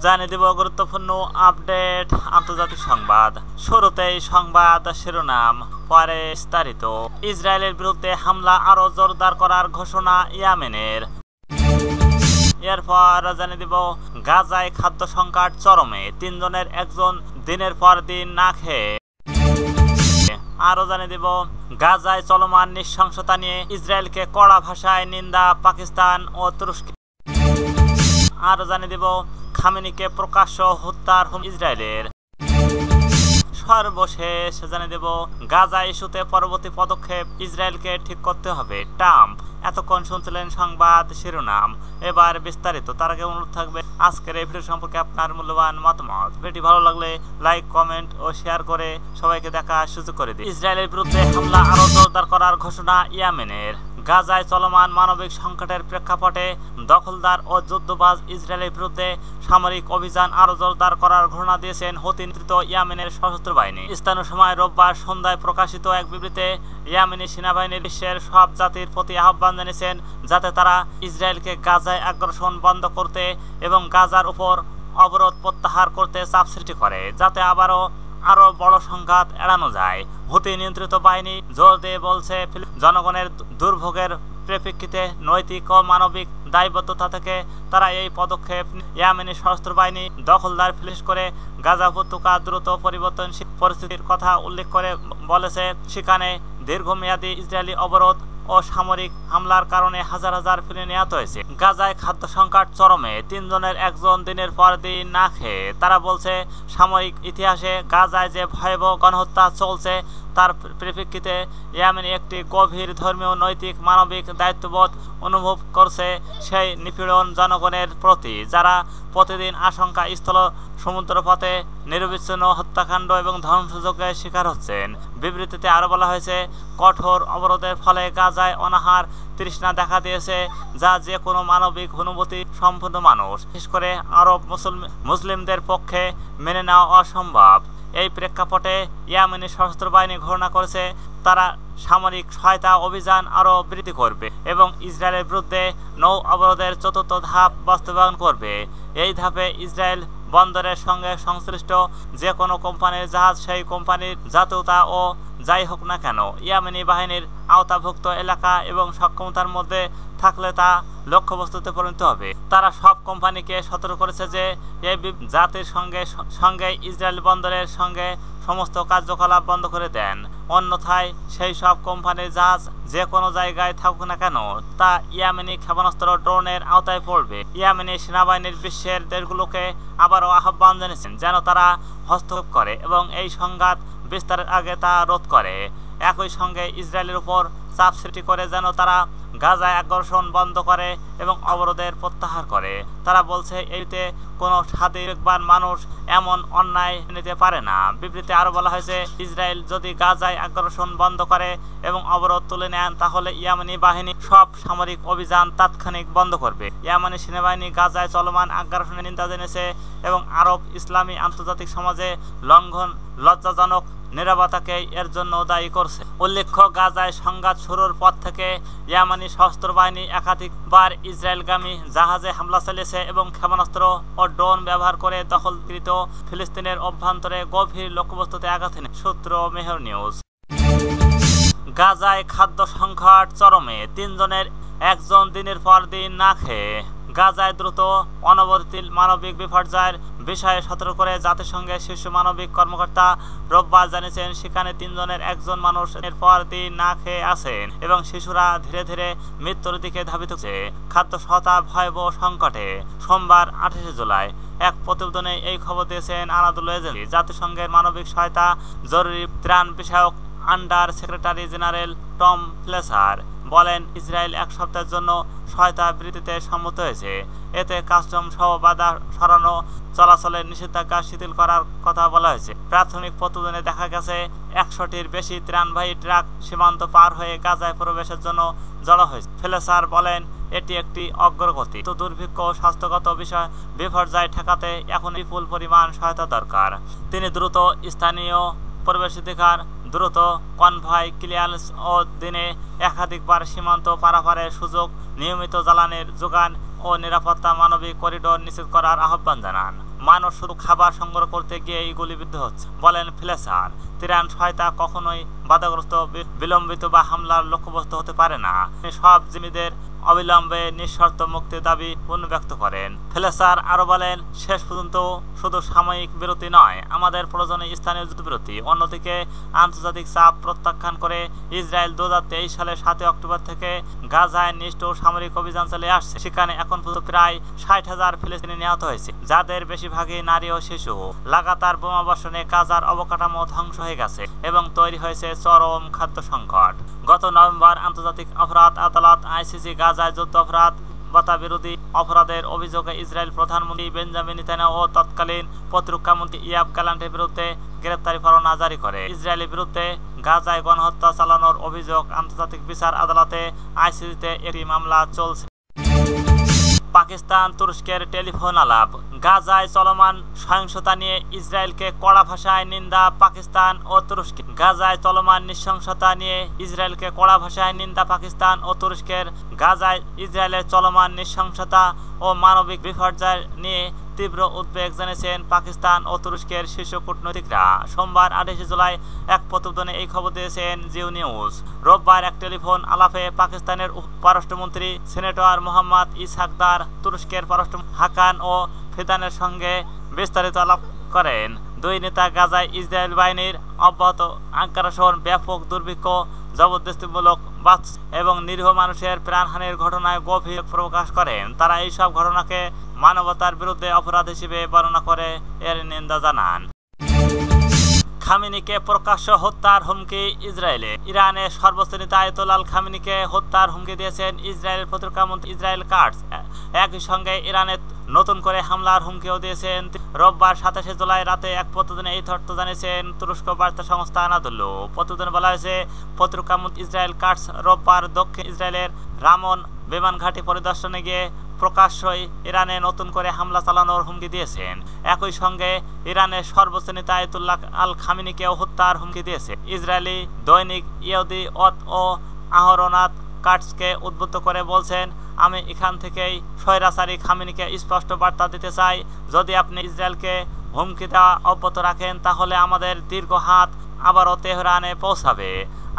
জানিয়ে দেব গুরুত্বপূর্ণ আপডেট আন্তর্জাতিক সংবাদ। শুরুতেই সংবাদ শিরোনাম, পরে বিস্তারিত। ইসরায়েলের বিরুদ্ধে হামলা আরো জোরদার করার ঘোষণা ইয়েমেনের। এরপর জানিয়ে দেব গাজায় খাদ্য সংকট চরমে, 3 জনের 1 জন দিনের পর দিন না খেয়ে। আরো জানিয়ে দেব গাজায় চলমান নৃশংসতা নিয়ে ইসরায়েলকে কড়া ভাষায় নিন্দা পাকিস্তান ও তুরস্ক। আরো জানিয়ে দেব খামেনিকে প্রকাশ্য হত্যার হুমকি ইসরায়েলের। সর্বশেষ জানিয়ে দেব গাজা ইস্যুতে পরবর্তী পদক্ষেপ ইসরায়েলকে ঠিক করতে হবে ট্রাম্প। এতক্ষণ শুনছিলেন সংবাদ শিরোনাম, এবার বিস্তারিত। তার আগে অনুরোধ থাকবে আজকের এই ভিডিও সম্পর্কে আপনার মূল্যবান মতামত। ভিডিওটি ভালো লাগলে লাইক, কমেন্ট ও শেয়ার করে সবাইকে দেখার সুযোগ করে দিন। ইসরায়েলের বিরুদ্ধে হামলা আরো জোরদার করার ঘোষণা ইয়েমেনের। গাজায় চলমান মানবিক সংকটের প্রেক্ষাপটে দখলদার ও যুদ্ধবাজ ইসরায়েলের বিরুদ্ধে সামরিক অভিযান আরো জোরদার করার ঘোষণা দিয়েছেন হুতি নেতৃত্ব ইয়েমেনের সশস্ত্র বাহিনী। স্থানীয় সময় রোববার সন্ধ্যায় প্রকাশিত এক বিবৃতিতে ইয়েমেনি সেনাবাহিনীর বিশ্বের সব জাতির প্রতি আহ্বান জানিয়েছেন যাতে তারা ইসরায়েলকে গাজায় আগ্রাসন বন্ধ করতে এবং গাজার উপর অবরোধ প্রত্যাহার করতে চাপ সৃষ্টি করে, যাতে আরো বড় সংঘাত এড়ানো যায়। হুতি নিয়ন্ত্রিত বাহিনী জোর দিয়ে বলছে জনগণের দুর্ভোগের প্রেক্ষিতে নৈতিক ও মানবিক দায়বদ্ধতা থেকে তারা এই পদক্ষেপ। ইয়েমেনি সশস্ত্র বাহিনী দখলদার ফিলিস করে গাজা উপত্যকা দ্রুত পরিবর্তনশীল পরিস্থিতির কথা উল্লেখ করে বলেছে সেখানে দীর্ঘমেয়াদী ইসরায়েলি অবরোধ ও সামরিক হামলার কারণে হাজার হাজার ফিলিস্তিনি নিহত হয়েছে। গাজায় খাদ্য সংকট চরমে, 3 জনের 1 জন দিনের পর দিন না খেয়ে। তারা বলছে সামরিক ইতিহাসে গাজায় যে ভয়াবহ গণহত্যা চলছে তার পরিপ্রেক্ষিতে ইয়েমেন একটি গভীর ধর্মীয় নৈতিক মানবিক দায়িত্ববোধ অনুভব করছে সেই নিপীড়ন জনগণের প্রতি, যারা প্রতিদিন আশঙ্কা স্থল সমুদ্রপথে নিরবিচ্ছিন্ন হত্যাকাণ্ড এবং ধ্বংসযজ্ঞের শিকার হচ্ছেন। বিবৃতিতে আরো বলা হয়েছে কঠোর অবরোধের ফলে গাজায় অনাহার তৃষ্ণা দেখা দিয়েছে, যা যে কোনো মানবিক অনুভূতি সম্পন্ন মানুষ, বিশেষ করে আরব মুসলিমদের পক্ষে মেনে নেওয়া অসম্ভব। এই প্রেক্ষাপটে ইয়েমেনি সশস্ত্র বাহিনী ঘোষণা করেছে তারা সামরিক সহায়তা অভিযান আরো বৃদ্ধি করবে এবং ইসরায়েলের বিরুদ্ধে নৌ অবরোধের 4র্থ ধাপ বাস্তবায়ন করবে। এই ধাপে ইসরায়েল বন্দরের সঙ্গে সংশ্লিষ্ট যে কোনো কোম্পানির জাহাজ সেই কোম্পানির জাতীয়তা ও যাই হোক না কেন ইয়েমেনি বাহিনীর আওতাভুক্ত এলাকা এবং সক্ষমতার মধ্যে থাকলে তা লক্ষ্যবস্তুতে পরিণত হবে। তারা সব কোম্পানিকে সতর্ক করেছে যে এই জাতির সঙ্গে ইসরায়েল বন্দরের সঙ্গে সমস্ত কার্যকলাপ বন্ধ করে দেন, অন্যথায় সেই সব কোম্পানির জাহাজ যে কোনো জায়গায় থাকুক না কেন তা ইয়েমেনি ক্ষেপণাস্ত্র ড্রোনের আওতায় পড়বে। ইয়েমেনি সেনাবাহিনীর বিশ্বের দেশগুলোকে আবারও আহ্বান জানিয়েছেন যেন তারা হস্তক্ষেপ করে এবং এই সংঘাত বিস্তারের আগে তা রোধ করে। একই সঙ্গে ইসরায়েলের উপর চাপ সৃষ্টি করে যেন তারা গাজায় আগ্রাসন বন্ধ করে এবং অবরোধের প্রত্যাহার করে। তারা বলছে এতে কোনো স্বাধীনবান মানুষ এমন অন্যায় নিতে পারে না। বিবৃতি আরো বলা হয়েছে ইসরায়েল যদি গাজায় আগ্রাসন বন্ধ করে এবং অবরোধ তুলে নেন তাহলে ইয়েমেনি বাহিনী সব সামরিক অভিযান তাৎক্ষণিক বন্ধ করবে। ইয়েমেনি সেনাবাহিনী গাজায় চলমান আগ্রাসনের নিন্দা জানিয়েছে এবং আরব ইসলামী আন্তর্জাতিক সমাজে লজ্জাজনক নীরবতাকে এর জন্য দায়ী করছে। উল্লেখ্য গাজায় সংঘাত শুরুর পর থেকে ইয়েমেনি সশস্ত্র বাহিনী একাধিকবার ইসরায়েলগামী জাহাজে হামলা চালিয়েছে এবং ক্ষেপণাস্ত্র ও ড্রোন ব্যবহার করে দখলকৃত ফিলিস্তিনের অভ্যন্তরে গভীর লক্ষ্যবস্তুতে আঘাত হানে। সূত্র মেহের নিউজ। গাজায় খাদ্য সংকট চরমে, 3 জনের 1 জন দিনের পর দিন না খেয়ে। গাজায় দ্রুত অনবরত মানবিক বিপর্যয়ের বিষয়ে সতর্ক করে জাতিসংঘের শীর্ষ মানবিক কর্মকর্তা রোববার জানিয়েছেন সেখানে 3 জনের 1 জন মানুষ এর পর দিন না খেয়ে আছেন এবং শিশুরা ধীরে ধীরে মৃত্যুর দিকে ধাবিত হচ্ছে খাদ্য সহায়তা ভয়াবহ সংকটে। সোমবার 28 জুলাই এক প্রতিবেদনে এই খবর দিয়েছেন আনাদুল এজেন্সি। জাতিসংঘের মানবিক সহায়তা জরুরি ত্রাণ বিষয়ক আন্ডার সেক্রেটারি জেনারেল টম ফ্লেসার বলেন ইসরায়েল 1 সপ্তাহের জন্য সহায়তা বৃদ্ধিতে সম্মত হয়েছে। এতে কাস্টম সহ বাধা সরানো, চলাচলের নিষেধাজ্ঞা শিথিল করার কথা বলা হয়েছে। প্রাথমিক প্রতিবেদনে দেখা গেছে 100টির বেশি ত্রাণবাহী ট্রাক সীমান্ত পার হয়ে গাজায় প্রবেশের জন্য জড়ো হয়েছে। ফ্লেসার বলেন এটি একটি অগ্রগতি, তো দুর্ভিক্ষ ও স্বাস্থ্যগত বিষয় বিপর্যয় ঠেকাতে এখন বিপুল পরিমাণ সহায়তা দরকার। তিনি দ্রুত স্থানীয় প্রবেশাধিকার, দ্রুত কনভয় ক্লিয়ারেন্স ও দিনে একাধিকবার সীমান্ত পারাপারের সুযোগ, নিয়মিত জ্বালানির যোগান ও নিরাপত্তা মানবিক করিডোর নিশ্চিত করার আহ্বান জানান। মানুষ শুধু খাবার সংগ্রহ করতে গিয়ে এই গুলিবিদ্ধ হচ্ছে, বলেন ফ্লেচার। ত্রাণ সহায়তা কখনোই বাধাগ্রস্ত, বিলম্বিত বা হামলার লক্ষ্যবস্তু হতে পারে না। সব জিম্মিদের অবিলম্বে নিঃশর্ত মুক্তির দাবি পুনর্ব্যক্ত করেন। ফ্লেচার আরো বলেন, শেষ পর্যন্ত শুধু সাময়িক বিরতি নয়, আমাদের প্রয়োজনে স্থানীয় যুদ্ধবিরতি। অন্যদিকে আন্তর্জাতিক চাপ প্রত্যাখ্যান করে ইসরায়েল 2023 সালের 7 অক্টোবর থেকে গাজায় নিষ্ঠুর সামরিক অভিযান চালিয়ে আসছে। সেখানে এখন পর্যন্ত প্রায় 60,000 ফিলিস্তিনি নিহত হয়েছে, যাদের বেশিরভাগই নারী ও শিশু। লাগাতার বোমাবর্ষণে গাজার অবকাঠামো ধ্বংস হয়ে গেছে এবং তৈরি হয়েছে চরম খাদ্য সংকট। গত নভেম্বর আন্তর্জাতিক অপরাধ আদালত ICC গাজায় যুদ্ধ অপরাধ বিরোধী অপরাধের অভিযোগে ইসরায়েল প্রধানমন্ত্রী বেঞ্জামিন নেতানিয়াহু ও তৎকালীন প্রতিরক্ষামন্ত্রী ইয়াব গ্যালান্টের বিরুদ্ধে গ্রেপ্তারি পরোয়ানা জারি করে। ইসরায়েলের বিরুদ্ধে গাজায় গণহত্যা চালানোর অভিযোগ আন্তর্জাতিক বিচার আদালতে ICC-তে একটি মামলা চলছে। পাকিস্তান তুরস্কের টেলিফোন আলাপ। গাজায় চলমান সহিংসতা নিয়ে ইসরায়েলকে কড়া ভাষায় নিন্দা পাকিস্তান ও তুরস্কের। গাজায় চলমান নৃশংসতা নিয়ে ইসরায়েলকে কড়া ভাষায় নিন্দা পাকিস্তান ও তুরস্কের। গাজায় ইসরায়েলের চলমান নৃশংসতা ও মানবিক বিপর্যয় নিয়ে তীব্র উদ্বেগ জানিয়েছেন পাকিস্তান ও তুরস্কের শীর্ষ কূটনৈতিকরা। সোমবার 28 জুলাই এক প্রতিবেদনে এই খবর দিয়েছেন জিও নিউজ। রোববার এক টেলিফোন আলাপে পাকিস্তানের পররাষ্ট্রমন্ত্রী সেনেটর মোহাম্মদ ইসহাকদার তুরস্কের পররাষ্ট্রমন্ত্রী হাকান ও ফিদানের সঙ্গে বিস্তারিত আলাপ করেন। দুই নেতা গাজায় ইসরায়েল বাহিনীর অব্যাহত আগ্রাসন, ব্যাপক দুর্ভিক্ষ, জবরদস্তিমূলক এবং নিরীহ মানুষের প্রাণহানির ঘটনায় গভীর প্রকাশ করেন। তারা এইসব ঘটনাকে মানবতার বিরুদ্ধে অপরাধ হিসেবে বর্ণনা করে এর নিন্দা জানান। খামেনিকে প্রকাশ্য হত্যার হুমকি ইসরায়েলে। ইরানের সর্বোচ্চ নেতা আয়াতুল্লাহ খামেনিকে হত্যার হুমকি দিয়েছেন ইসরায়েলের প্রতিরক্ষামন্ত্রী ইসরায়েল কাটজ। একই সঙ্গে ইরানের নতুন করে হামলার হুমকিও দিয়েছেন। রোববার 27 জুলাই রাতে এক প্রতিবেদনে এই তথ্য জানিয়েছেন তুরস্ক বার্তা সংস্থা আনাদোলু। প্রতিবেদনে বলা হয়েছে, প্রতিরক্ষামন্ত্রী ইসরায়েল কাটজ রোববার দক্ষিণ ইসরায়েলের রামন বিমান ঘাঁটি পরিদর্শনে গিয়ে প্রকাশ্যই ইরানে নতুন করে হামলা চালানোর হুমকি দিয়েছেন। একই সঙ্গে ইরানের সর্বোচ্চ নেতা আয়াতুল্লাহ আল খামেনিকেও হত্যার হুমকি দিয়েছে। ইসরায়েলি দৈনিক ইয়েদিওত ও আহরনাত কাটজকে উদ্বুদ্ধ করে বলছেন, আমি এখান থেকেই স্বৈরাচারী খামেনিকে স্পষ্ট বার্তা দিতে চাই, যদি আপনি ইসরায়েলকে হুমকি দেওয়া অব্যাহত রাখেন তাহলে আমাদের দীর্ঘ হাত আবারও তেহরানে পৌঁছাবে,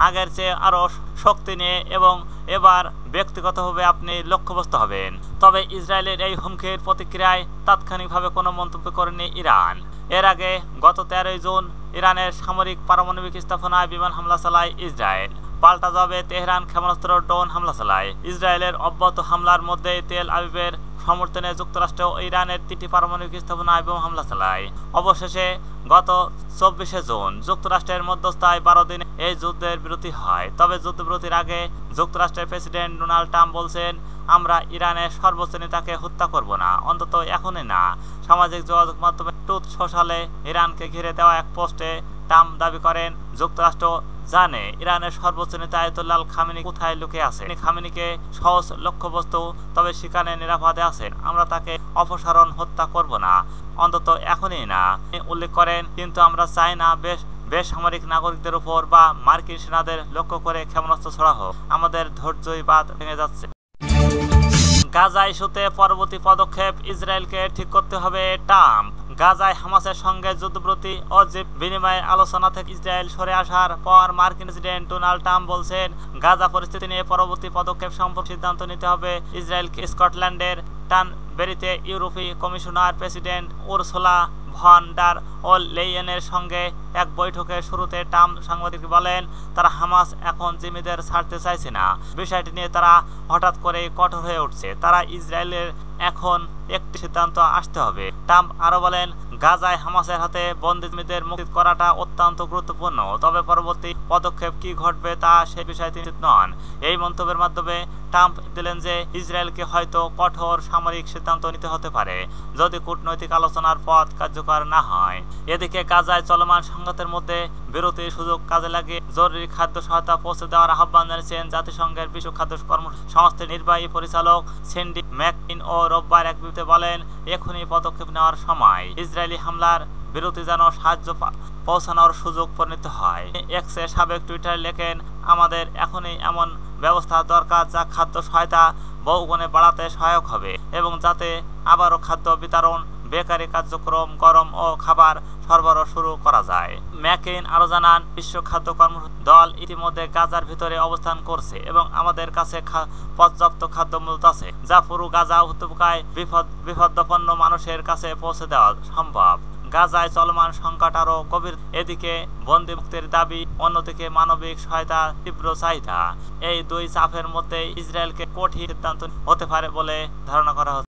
আগের চেয়ে আরও শক্তি নিয়ে, এবং এবার ব্যক্তিগতভাবে আপনি লক্ষ্যবস্তু হবেন। তবে ইসরায়েলের এই হুমকির প্রতিক্রিয়ায় তাৎক্ষণিকভাবে কোনো মন্তব্য করেনি ইরান। এর আগে গত 13 জুন ইরানের সামরিক পারমাণবিক স্থাপনায় বিমান হামলা চালায় ইসরায়েল। পাল্টা জবাবে তেহরান ক্ষেপণাস্ত্র ড্রোন হামলা চালায়। ইসরায়েলের অব্যাহত হামলার মধ্যে তেল আবিবের সমর্থনে যুক্তরাষ্ট্র ও ইরানের 3টি পারমাণবিক স্থাপনায় বোমা হামলা চালায়। অবশেষে গত 24 জুন যুক্তরাষ্ট্রের মধ্যস্থায় 12 দিনে এই যুদ্ধের বিরতি হয়। তবে যুদ্ধবিরতির আগে যুক্তরাষ্ট্রের প্রেসিডেন্ট ডোনাল্ড ট্রাম্প বলছেন, আমরা ইরানের সর্বোচ্চ নেতাকে হত্যা করব না, অন্তত এখনই না। সামাজিক যোগাযোগ মাধ্যমে ট্রুথ সোশ্যালে ইরানকে ঘিরে দেওয়া এক পোস্টে ট্রাম্প দাবি করেন, যুক্তরাষ্ট্র জানে ইরানের সর্বোচ্চ নেতা আয়াতুল্লাহ খামেনি কোথায় লুকিয়ে আছে। খামেনিকে সহজ লক্ষ্যবস্তু, তবে সেখানে নিরাপদে আছেন। আমরা তাকে অপসারণ হত্যা করব না, অন্তত এখনই না, উল্লেখ করেন। কিন্তু আমরা চাই না বেসামরিক নাগরিকদের উপর বা মার্কিন সেনাদের লক্ষ্য করে ক্ষেপণাস্ত্র ছোড়া হোক। আমাদের ধৈর্যই বাদ ভেঙে যাচ্ছে। গাজা ইস্যুতে পরবর্তী পদক্ষেপ ইসরায়েলকে ঠিক করতে হবে ট্রাম্প। গাজায় হামাসের সঙ্গে যুদ্ধবিরতি ও বিনিময়ের আলোচনা থেকে ইসরায়েল সরে আসার পর মার্কিন প্রেসিডেন্ট ডোনাল্ড ট্রাম্প বলছেন, গাজা পরিস্থিতি নিয়ে পরবর্তী পদক্ষেপ সম্পর্কে সিদ্ধান্ত নিতে হবে ইসরায়েলকে। স্কটল্যান্ডের টানবেরিতে ইউরোপীয় commissioner president Ursula von der লেয়েনের সঙ্গে এক বৈঠকের শুরুতে ট্রাম্প সাংবাদিকদের বলেন, তারা হামাস এখন জিম্মিদের ছাড়তে চাইছে না। বিষয়টি নিয়ে তারা হঠাৎ করে কঠোর হয়ে উঠছে। তারা ইসরায়েলের এখন একটি সিদ্ধান্ত আসতে হবে। ট্রাম্প আরো বলেন, গাজায় হামাসের হাতে বন্দী জিম্মিদের মুক্তি করাটা অত্যন্ত গুরুত্বপূর্ণ, তবে পরবর্তী পদক্ষেপ কি ঘটবে তা সে বিষয়ে তিনি নিশ্চিত নন। এই মন্তব্যের মাধ্যমে ট্রাম্প দিলেন যে ইসরায়েলকে হয়তো কঠোর সামরিক সিদ্ধান্ত নিতে হতে পারে যদি কূটনৈতিক আলোচনার পথ কার্যকর না হয়। এদিকে গাজায় চলমান সংঘাতের মধ্যে বিরতির সুযোগ কাজে লাগিয়ে জরুরি খাদ্য সহায়তা পৌঁছে দেওয়ার আহ্বান জানিয়েছেন জাতিসংঘের বিশ্ব খাদ্য সংস্থার নির্বাহী পরিচালক সিন্ডি ম্যাককিন ও রোববার এক বিবৃতিতে বলেন, এখনই পদক্ষেপ নেওয়ার সময়। ইসরায়েলি হামলার বিরতি যেন সাহায্য পৌঁছানোর সুযোগ পরিণত হয়। এক্সের সাবেক টুইটার লেখেন, আমাদের এখনই এমন ব্যবস্থা দরকার যা খাদ্য সহায়তা বহুগুণে বাড়াতে সহায়ক হবে এবং যাতে আবারও খাদ্য বিতরণ বেকারি কার্যক্রম, গরম ও খাবার সরবরাহ শুরু করা যায়। ম্যাকেইন আরো জানান, বিশ্ব খাদ্য কর্মসূচি দল ইতিমধ্যে গাজার ভিতরে অবস্থান করছে এবং আমাদের কাছে পর্যাপ্ত খাদ্য মজুত আছে, যা পুরো গাজা উপত্যকায় বিপদাপন্ন মানুষের কাছে পৌঁছে দেওয়া সম্ভব। গাজায় চলমান সংকট আরো গভীর, এদিকে বন্দী মুক্তির দাবি, অন্যদিকে মানবিক সহায়তা তীব্র চাহিদা। এই দুই চাপের মধ্যে ইসরায়েলকে কঠিন সিদ্ধান্ত হতে পারে বলে ধারণা করা হচ্ছে।